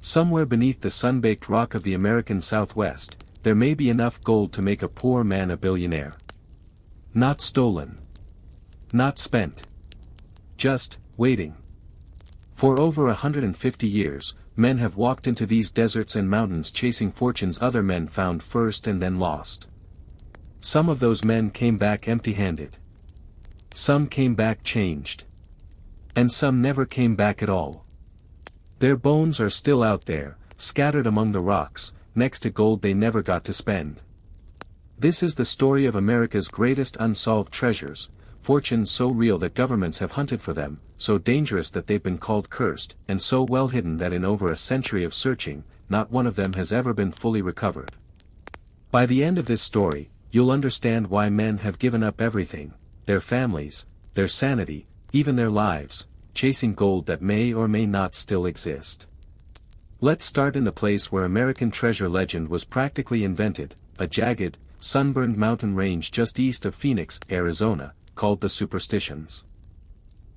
Somewhere beneath the sun-baked rock of the American Southwest, there may be enough gold to make a poor man a billionaire. Not stolen. Not spent. Just, waiting. For over 150 years, men have walked into these deserts and mountains chasing fortunes other men found first and then lost. Some of those men came back empty-handed. Some came back changed. And some never came back at all. Their bones are still out there, scattered among the rocks, next to gold they never got to spend. This is the story of America's greatest unsolved treasures, fortunes so real that governments have hunted for them, so dangerous that they've been called cursed, and so well hidden that in over a century of searching, not one of them has ever been fully recovered. By the end of this story, you'll understand why men have given up everything, their families, their sanity, even their lives, chasing gold that may or may not still exist. Let's start in the place where American treasure legend was practically invented, a jagged, sunburned mountain range just east of Phoenix, Arizona, called the Superstitions.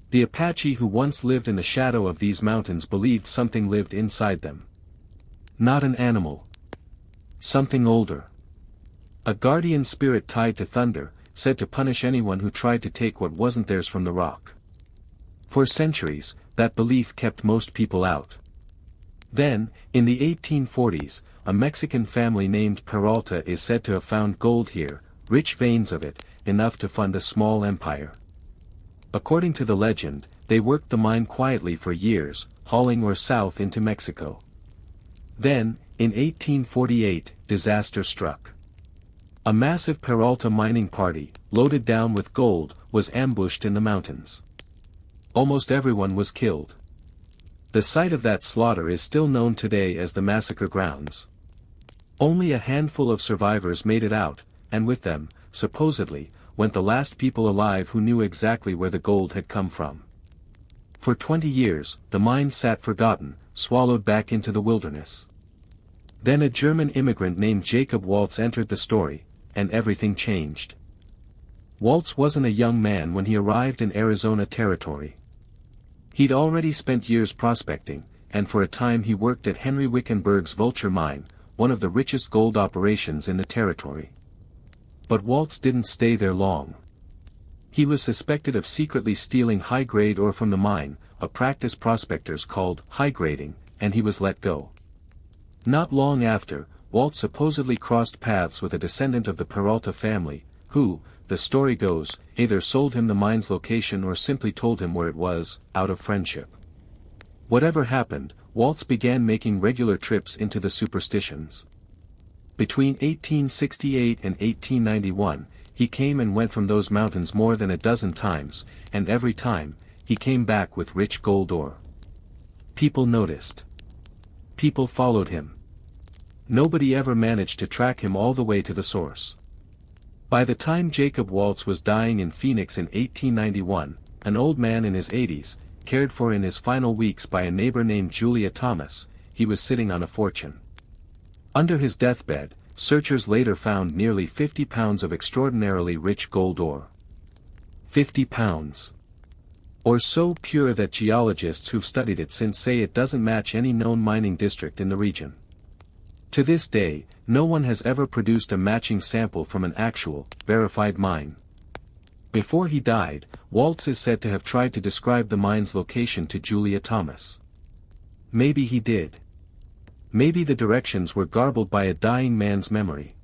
The Apache who once lived in the shadow of these mountains believed something lived inside them. Not an animal. Something older. A guardian spirit tied to thunder, said to punish anyone who tried to take what wasn't theirs from the rock. For centuries, that belief kept most people out. Then, in the 1840s, a Mexican family named Peralta is said to have found gold here, rich veins of it, enough to fund a small empire. According to the legend, they worked the mine quietly for years, hauling ore south into Mexico. Then, in 1848, disaster struck. A massive Peralta mining party, loaded down with gold, was ambushed in the mountains. Almost everyone was killed. The site of that slaughter is still known today as the massacre grounds. Only a handful of survivors made it out, and with them, supposedly, went the last people alive who knew exactly where the gold had come from. For 20 years, the mine sat forgotten, swallowed back into the wilderness. Then a German immigrant named Jacob Waltz entered the story, and everything changed. Waltz wasn't a young man when he arrived in Arizona Territory. He'd already spent years prospecting, and for a time he worked at Henry Wickenburg's Vulture Mine, one of the richest gold operations in the territory. But Waltz didn't stay there long. He was suspected of secretly stealing high-grade ore from the mine, a practice prospectors called high-grading, and he was let go. Not long after, Waltz supposedly crossed paths with a descendant of the Peralta family, who, the story goes, either sold him the mine's location or simply told him where it was, out of friendship. Whatever happened, Waltz began making regular trips into the Superstitions. Between 1868 and 1891, he came and went from those mountains more than a dozen times, and every time, he came back with rich gold ore. People noticed. People followed him. Nobody ever managed to track him all the way to the source. By the time Jacob Waltz was dying in Phoenix in 1891, an old man in his 80s, cared for in his final weeks by a neighbor named Julia Thomas, he was sitting on a fortune. Under his deathbed, searchers later found nearly 50 pounds of extraordinarily rich gold ore. 50 pounds. Ore so pure that geologists who've studied it since say it doesn't match any known mining district in the region. To this day, no one has ever produced a matching sample from an actual, verified mine. Before he died, Waltz is said to have tried to describe the mine's location to Julia Thomas. Maybe he did. Maybe the directions were garbled by a dying man's memory.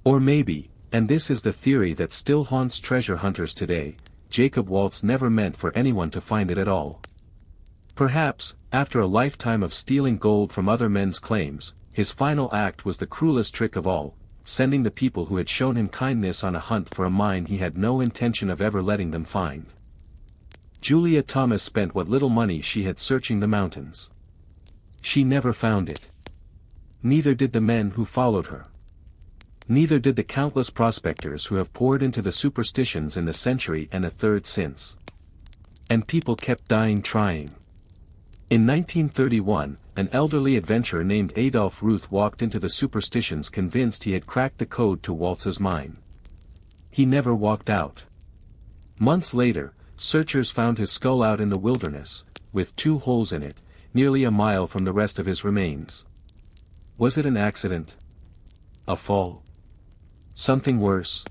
Or maybe, and this is the theory that still haunts treasure hunters today, Jacob Waltz never meant for anyone to find it at all. Perhaps, after a lifetime of stealing gold from other men's claims, his final act was the cruelest trick of all, sending the people who had shown him kindness on a hunt for a mine he had no intention of ever letting them find. Julia Thomas spent what little money she had searching the mountains. She never found it. Neither did the men who followed her. Neither did the countless prospectors who have poured into the Superstitions in the century and a third since. And people kept dying trying. In 1931, an elderly adventurer named Adolph Ruth walked into the Superstitions convinced he had cracked the code to Waltz's mine. He never walked out. Months later, searchers found his skull out in the wilderness, with 2 holes in it, nearly a mile from the rest of his remains. Was it an accident? A fall? Something worse?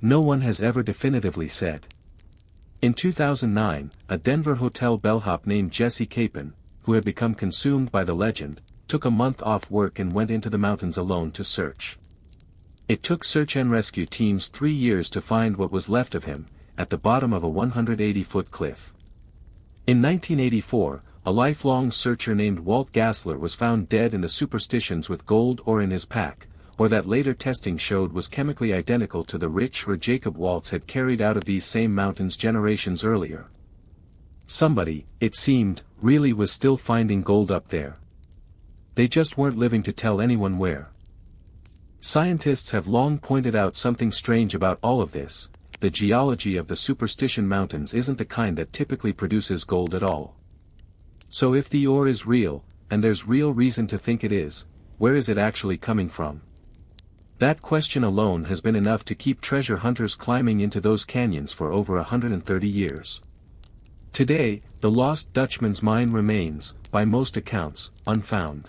No one has ever definitively said. In 2009, a Denver hotel bellhop named Jesse Capen, who had become consumed by the legend, took a month off work and went into the mountains alone to search. It took search and rescue teams 3 years to find what was left of him, at the bottom of a 180-foot cliff. In 1984, a lifelong searcher named Walt Gassler was found dead in the Superstitions with gold ore in his pack, or that later testing showed was chemically identical to the rich ore Jacob Waltz had carried out of these same mountains generations earlier. Somebody, it seemed, really was still finding gold up there. They just weren't living to tell anyone where. Scientists have long pointed out something strange about all of this. The geology of the Superstition Mountains isn't the kind that typically produces gold at all. So if the ore is real, and there's real reason to think it is, where is it actually coming from? That question alone has been enough to keep treasure hunters climbing into those canyons for over 130 years. Today, the Lost Dutchman Mine remains, by most accounts, unfound.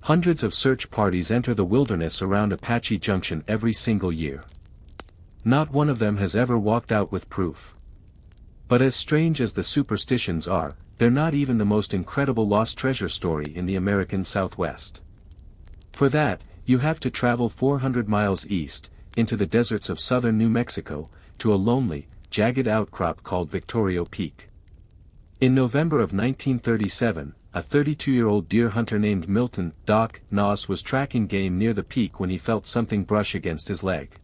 Hundreds of search parties enter the wilderness around Apache Junction every single year. Not one of them has ever walked out with proof. But as strange as the superstitions are, they're not even the most incredible lost treasure story in the American Southwest. For that, you have to travel 400 miles east, into the deserts of southern New Mexico, to a lonely, jagged outcrop called Victorio Peak. In November of 1937, a 32-year-old deer hunter named Milton Doc Noss was tracking game near the peak when he felt something brush against his leg.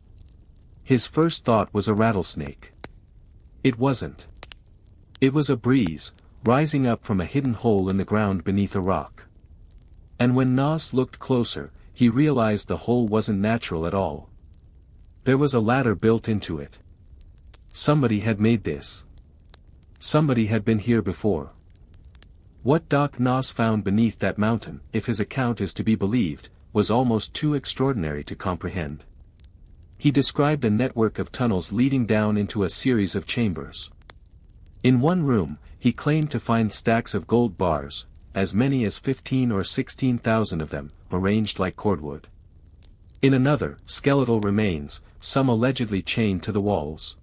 His first thought was a rattlesnake. It wasn't. It was a breeze, rising up from a hidden hole in the ground beneath a rock. And when Noss looked closer, he realized the hole wasn't natural at all. There was a ladder built into it. Somebody had made this. Somebody had been here before. What Doc Noss found beneath that mountain, if his account is to be believed, was almost too extraordinary to comprehend. He described a network of tunnels leading down into a series of chambers. In one room, he claimed to find stacks of gold bars, as many as 15 or 16,000 of them, arranged like cordwood. In another, skeletal remains, some allegedly chained to the walls.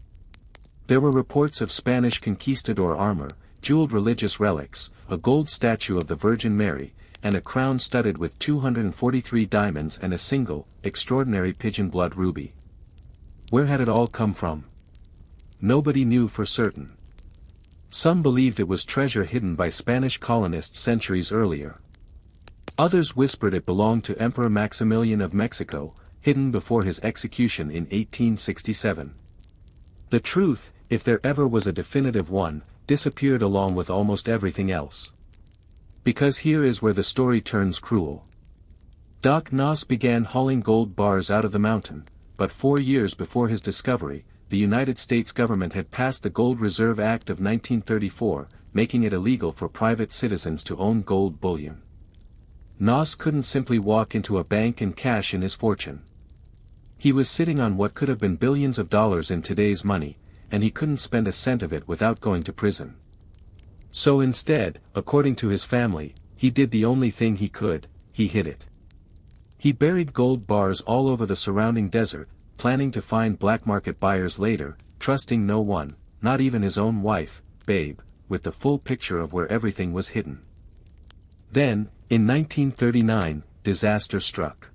There were reports of Spanish conquistador armor, jeweled religious relics, a gold statue of the Virgin Mary, and a crown studded with 243 diamonds and a single, extraordinary pigeon blood ruby. Where had it all come from? Nobody knew for certain. Some believed it was treasure hidden by Spanish colonists centuries earlier. Others whispered it belonged to Emperor Maximilian of Mexico, hidden before his execution in 1867. The truth, if there ever was a definitive one, disappeared along with almost everything else. Because here is where the story turns cruel. Doc Noss began hauling gold bars out of the mountain, but 4 years before his discovery, the United States government had passed the Gold Reserve Act of 1934, making it illegal for private citizens to own gold bullion. Noss couldn't simply walk into a bank and cash in his fortune. He was sitting on what could have been billions of dollars in today's money, and he couldn't spend a cent of it without going to prison. So instead, according to his family, he did the only thing he could: he hid it. He buried gold bars all over the surrounding desert, planning to find black market buyers later, trusting no one, not even his own wife, Babe, with the full picture of where everything was hidden. Then, in 1939, disaster struck.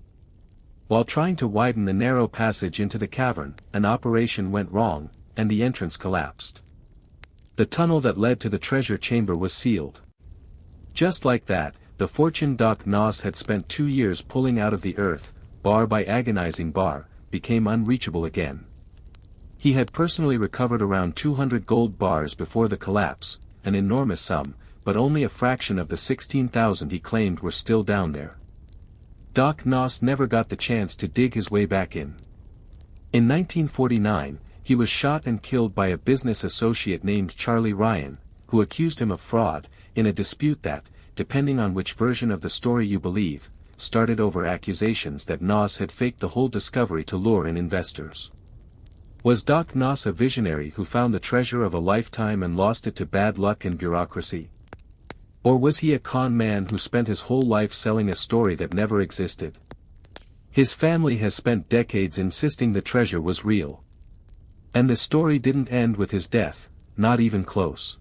While trying to widen the narrow passage into the cavern, an operation went wrong, and the entrance collapsed. The tunnel that led to the treasure chamber was sealed. Just like that, the fortune Doc Noss had spent 2 years pulling out of the earth, bar by agonizing bar, became unreachable again. He had personally recovered around 200 gold bars before the collapse, an enormous sum, but only a fraction of the 16,000 he claimed were still down there. Doc Noss never got the chance to dig his way back in. In 1949, he was shot and killed by a business associate named Charlie Ryan, who accused him of fraud, in a dispute that, depending on which version of the story you believe, started over accusations that Noss had faked the whole discovery to lure in investors. Was Doc Noss a visionary who found the treasure of a lifetime and lost it to bad luck and bureaucracy? Or was he a con man who spent his whole life selling a story that never existed? His family has spent decades insisting the treasure was real. And the story didn't end with his death, not even close.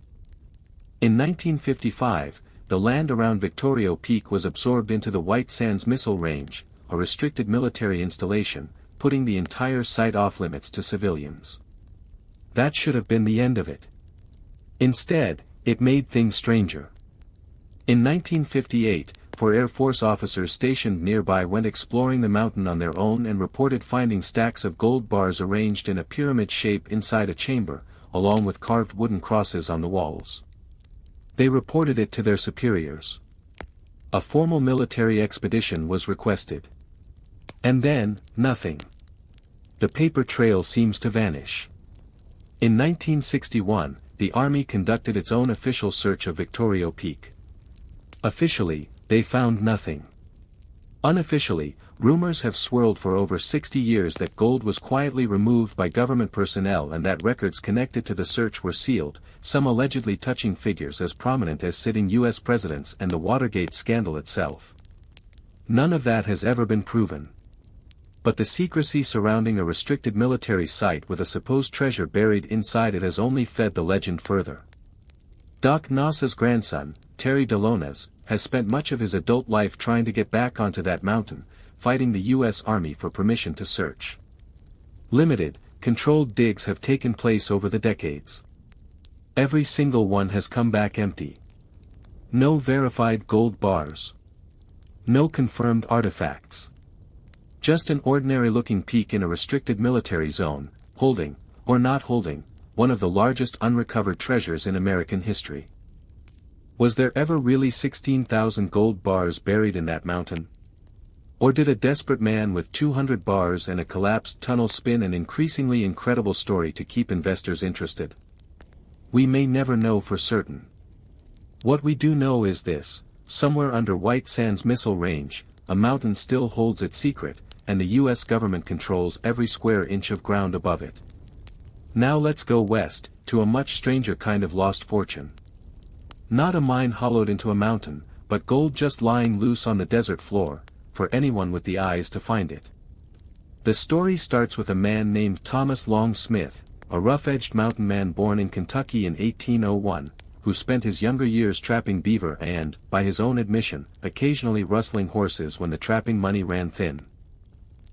In 1955, the land around Victorio Peak was absorbed into the White Sands Missile Range, a restricted military installation, putting the entire site off-limits to civilians. That should have been the end of it. Instead, it made things stranger. In 1958, four Air Force officers stationed nearby went exploring the mountain on their own and reported finding stacks of gold bars arranged in a pyramid shape inside a chamber, along with carved wooden crosses on the walls. They reported it to their superiors. A formal military expedition was requested. And then, nothing. The paper trail seems to vanish. In 1961, the Army conducted its own official search of Victorio Peak. Officially, they found nothing. Unofficially, rumors have swirled for over 60 years that gold was quietly removed by government personnel and that records connected to the search were sealed, some allegedly touching figures as prominent as sitting U.S. presidents and the Watergate scandal itself. None of that has ever been proven. But the secrecy surrounding a restricted military site with a supposed treasure buried inside it has only fed the legend further. Doc Nassa's grandson, Terry DeLonas, has spent much of his adult life trying to get back onto that mountain, fighting the U.S. Army for permission to search. Limited, controlled digs have taken place over the decades. Every single one has come back empty. No verified gold bars. No confirmed artifacts. Just an ordinary-looking peak in a restricted military zone, holding, or not holding, one of the largest unrecovered treasures in American history. Was there ever really 16,000 gold bars buried in that mountain? Or did a desperate man with 200 bars and a collapsed tunnel spin an increasingly incredible story to keep investors interested? We may never know for certain. What we do know is this: somewhere under White Sands Missile Range, a mountain still holds its secret, and the U.S. government controls every square inch of ground above it. Now let's go west, to a much stranger kind of lost fortune. Not a mine hollowed into a mountain, but gold just lying loose on the desert floor, for anyone with the eyes to find it. The story starts with a man named Thomas Long Smith, a rough-edged mountain man born in Kentucky in 1801, who spent his younger years trapping beaver and, by his own admission, occasionally rustling horses when the trapping money ran thin.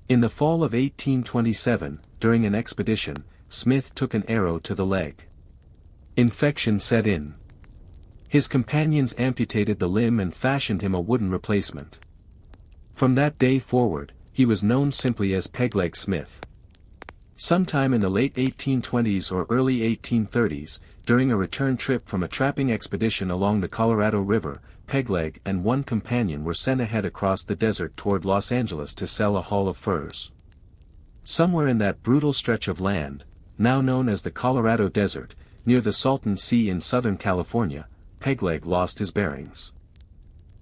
In the fall of 1827, during an expedition, Smith took an arrow to the leg. Infection set in. His companions amputated the limb and fashioned him a wooden replacement. From that day forward, he was known simply as Pegleg Smith. Sometime in the late 1820s or early 1830s, during a return trip from a trapping expedition along the Colorado River, Pegleg and one companion were sent ahead across the desert toward Los Angeles to sell a haul of furs. Somewhere in that brutal stretch of land, now known as the Colorado Desert, near the Salton Sea in Southern California, Pegleg lost his bearings.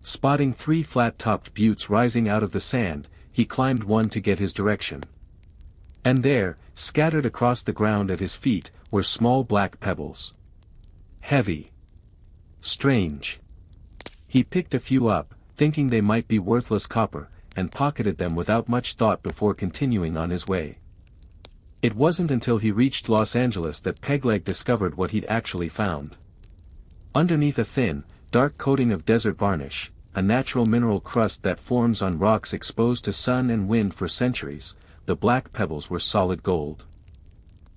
Spotting 3 flat-topped buttes rising out of the sand, he climbed one to get his direction. And there, scattered across the ground at his feet, were small black pebbles. Heavy. Strange. He picked a few up, thinking they might be worthless copper, and pocketed them without much thought before continuing on his way. It wasn't until he reached Los Angeles that Pegleg discovered what he'd actually found. Underneath a thin, dark coating of desert varnish, a natural mineral crust that forms on rocks exposed to sun and wind for centuries, the black pebbles were solid gold.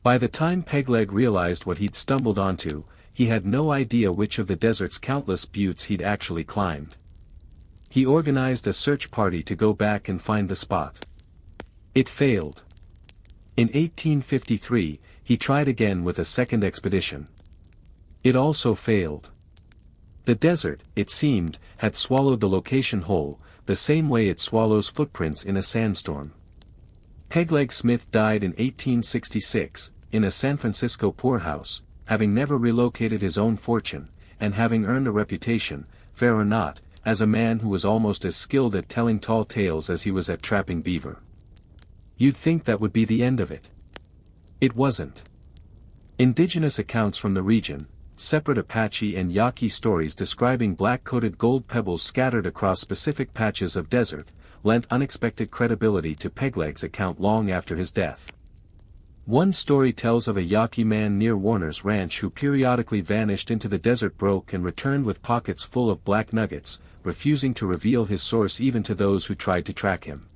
By the time Pegleg realized what he'd stumbled onto, he had no idea which of the desert's countless buttes he'd actually climbed. He organized a search party to go back and find the spot. It failed. In 1853, he tried again with a second expedition. It also failed. The desert, it seemed, had swallowed the location whole, the same way it swallows footprints in a sandstorm. Pegleg Smith died in 1866, in a San Francisco poorhouse, having never relocated his own fortune, and having earned a reputation, fair or not, as a man who was almost as skilled at telling tall tales as he was at trapping beaver. You'd think that would be the end of it. It wasn't. Indigenous accounts from the region, separate Apache and Yaqui stories describing black-coated gold pebbles scattered across specific patches of desert, lent unexpected credibility to Pegleg's account long after his death. One story tells of a Yaqui man near Warner's Ranch who periodically vanished into the desert, broke and returned with pockets full of black nuggets, refusing to reveal his source even to those who tried to track him.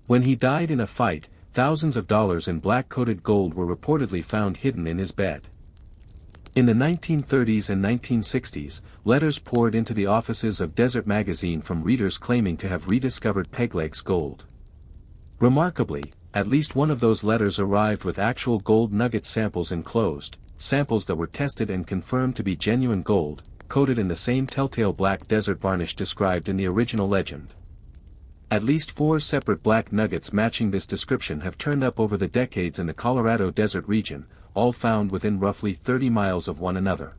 When he died in a fight, thousands of dollars in black-coated gold were reportedly found hidden in his bed. In the 1930s and 1960s, letters poured into the offices of Desert magazine from readers claiming to have rediscovered Pegleg's gold. Remarkably, at least one of those letters arrived with actual gold nugget samples enclosed, samples that were tested and confirmed to be genuine gold, coated in the same telltale black desert varnish described in the original legend. At least 4 separate black nuggets matching this description have turned up over the decades in the Colorado Desert region, all found within roughly 30 miles of one another.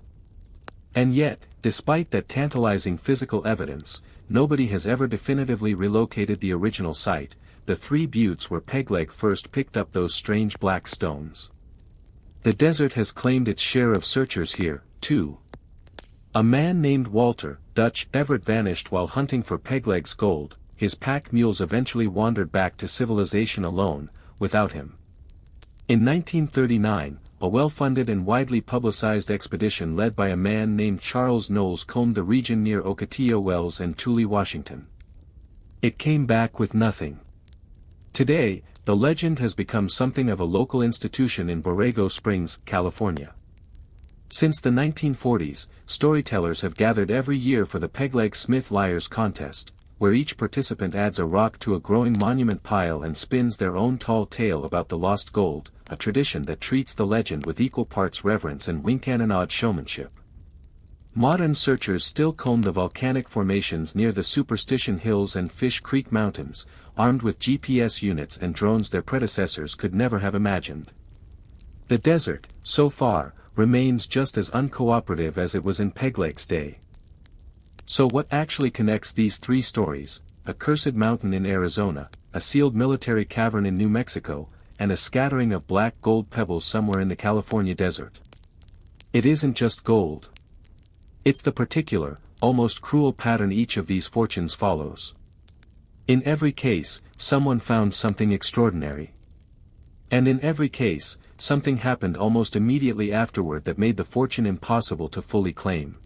And yet, despite that tantalizing physical evidence, nobody has ever definitively relocated the original site, the 3 buttes where Pegleg first picked up those strange black stones. The desert has claimed its share of searchers here, too. A man named Walter, Dutch, Everett vanished while hunting for Pegleg's gold. His pack mules eventually wandered back to civilization alone, without him. In 1939, a well-funded and widely publicized expedition led by a man named Charles Knowles combed the region near Ocotillo Wells and Tule, Washington. It came back with nothing. Today, the legend has become something of a local institution in Borrego Springs, California. Since the 1940s, storytellers have gathered every year for the Pegleg Smith Liars Contest, where each participant adds a rock to a growing monument pile and spins their own tall tale about the lost gold, a tradition that treats the legend with equal parts reverence and wink-and-a-nod showmanship. Modern searchers still comb the volcanic formations near the Superstition Hills and Fish Creek Mountains, armed with GPS units and drones their predecessors could never have imagined. The desert, so far, remains just as uncooperative as it was in Pegleg's day. So what actually connects these 3 stories, a cursed mountain in Arizona, a sealed military cavern in New Mexico, and a scattering of black gold pebbles somewhere in the California desert? It isn't just gold. It's the particular, almost cruel pattern each of these fortunes follows. In every case, someone found something extraordinary. And in every case, something happened almost immediately afterward that made the fortune impossible to fully claim.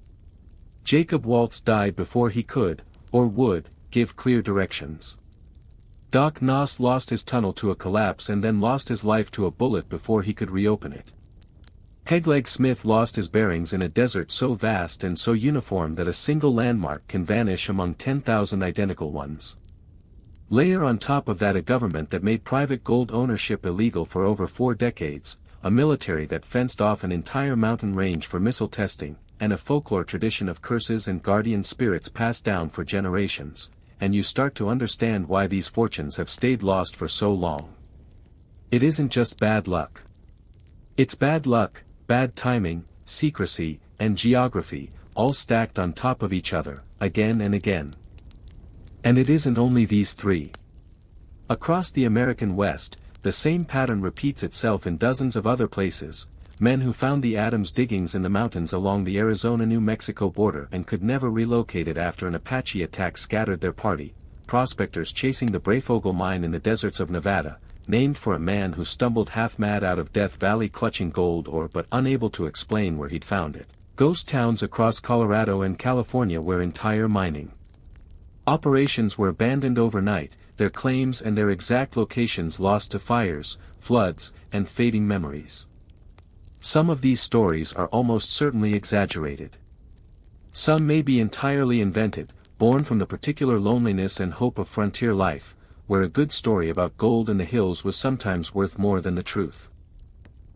Jacob Waltz died before he could, or would, give clear directions. Doc Noss lost his tunnel to a collapse and then lost his life to a bullet before he could reopen it. Pegleg Smith lost his bearings in a desert so vast and so uniform that a single landmark can vanish among 10,000 identical ones. Layer on top of that a government that made private gold ownership illegal for over 4 decades, a military that fenced off an entire mountain range for missile testing, and a folklore tradition of curses and guardian spirits passed down for generations, and you start to understand why these fortunes have stayed lost for so long. It isn't just bad luck. It's bad luck, bad timing, secrecy, and geography, all stacked on top of each other, again and again. And it isn't only these 3. Across the American West, the same pattern repeats itself in dozens of other places. Men who found the Adams diggings in the mountains along the Arizona-New Mexico border and could never relocate it after an Apache attack scattered their party, prospectors chasing the Breyfogle mine in the deserts of Nevada, named for a man who stumbled half-mad out of Death Valley clutching gold ore but unable to explain where he'd found it, ghost towns across Colorado and California where entire mining operations were abandoned overnight, their claims and their exact locations lost to fires, floods, and fading memories. Some of these stories are almost certainly exaggerated. Some may be entirely invented, born from the particular loneliness and hope of frontier life, where a good story about gold in the hills was sometimes worth more than the truth.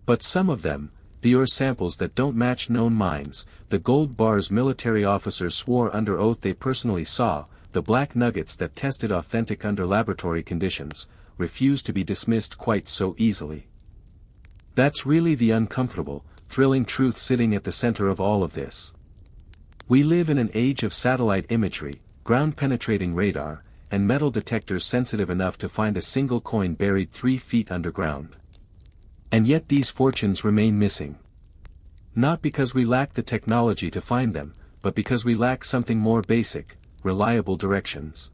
But some of them, the ore samples that don't match known mines, the gold bars military officers swore under oath they personally saw, the black nuggets that tested authentic under laboratory conditions, refuse to be dismissed quite so easily. That's really the uncomfortable, thrilling truth sitting at the center of all of this. We live in an age of satellite imagery, ground-penetrating radar, and metal detectors sensitive enough to find a single coin buried 3 feet underground. And yet these fortunes remain missing. Not because we lack the technology to find them, but because we lack something more basic, reliable directions.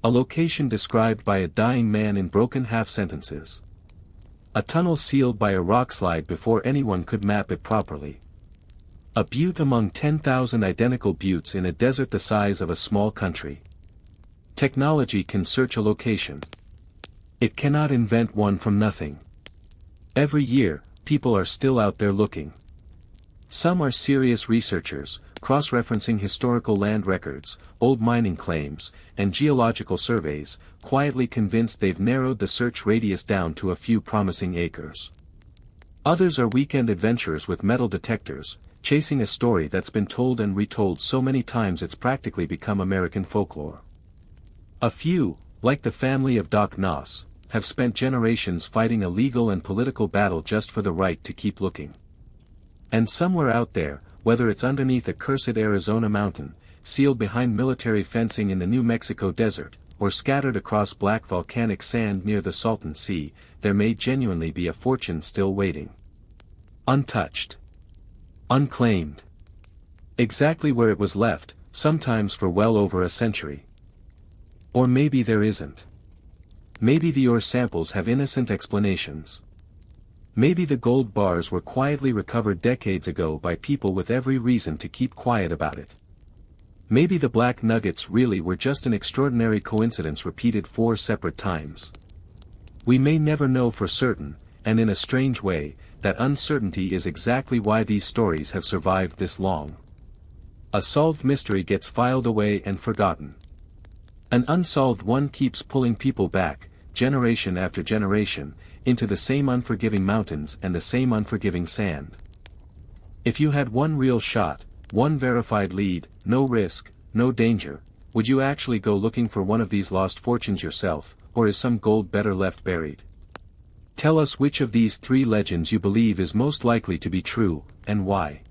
A location described by a dying man in broken half-sentences. A tunnel sealed by a rockslide before anyone could map it properly. A butte among 10,000 identical buttes in a desert the size of a small country. Technology can search a location. It cannot invent one from nothing. Every year, people are still out there looking. Some are serious researchers, cross-referencing historical land records, old mining claims, and geological surveys, quietly convinced they've narrowed the search radius down to a few promising acres. Others are weekend adventurers with metal detectors, chasing a story that's been told and retold so many times it's practically become American folklore. A few, like the family of Doc Noss, have spent generations fighting a legal and political battle just for the right to keep looking. And somewhere out there, whether it's underneath a cursed Arizona mountain, sealed behind military fencing in the New Mexico desert, or scattered across black volcanic sand near the Salton Sea, there may genuinely be a fortune still waiting. Untouched. Unclaimed. Exactly where it was left, sometimes for well over a century. Or maybe there isn't. Maybe the ore samples have innocent explanations. Maybe the gold bars were quietly recovered decades ago by people with every reason to keep quiet about it. Maybe the black nuggets really were just an extraordinary coincidence repeated 4 separate times. We may never know for certain, and in a strange way, that uncertainty is exactly why these stories have survived this long. A solved mystery gets filed away and forgotten. An unsolved one keeps pulling people back, generation after generation, into the same unforgiving mountains and the same unforgiving sand. If you had one real shot, one verified lead, no risk, no danger, would you actually go looking for one of these lost fortunes yourself, or is some gold better left buried? Tell us which of these 3 legends you believe is most likely to be true, and why.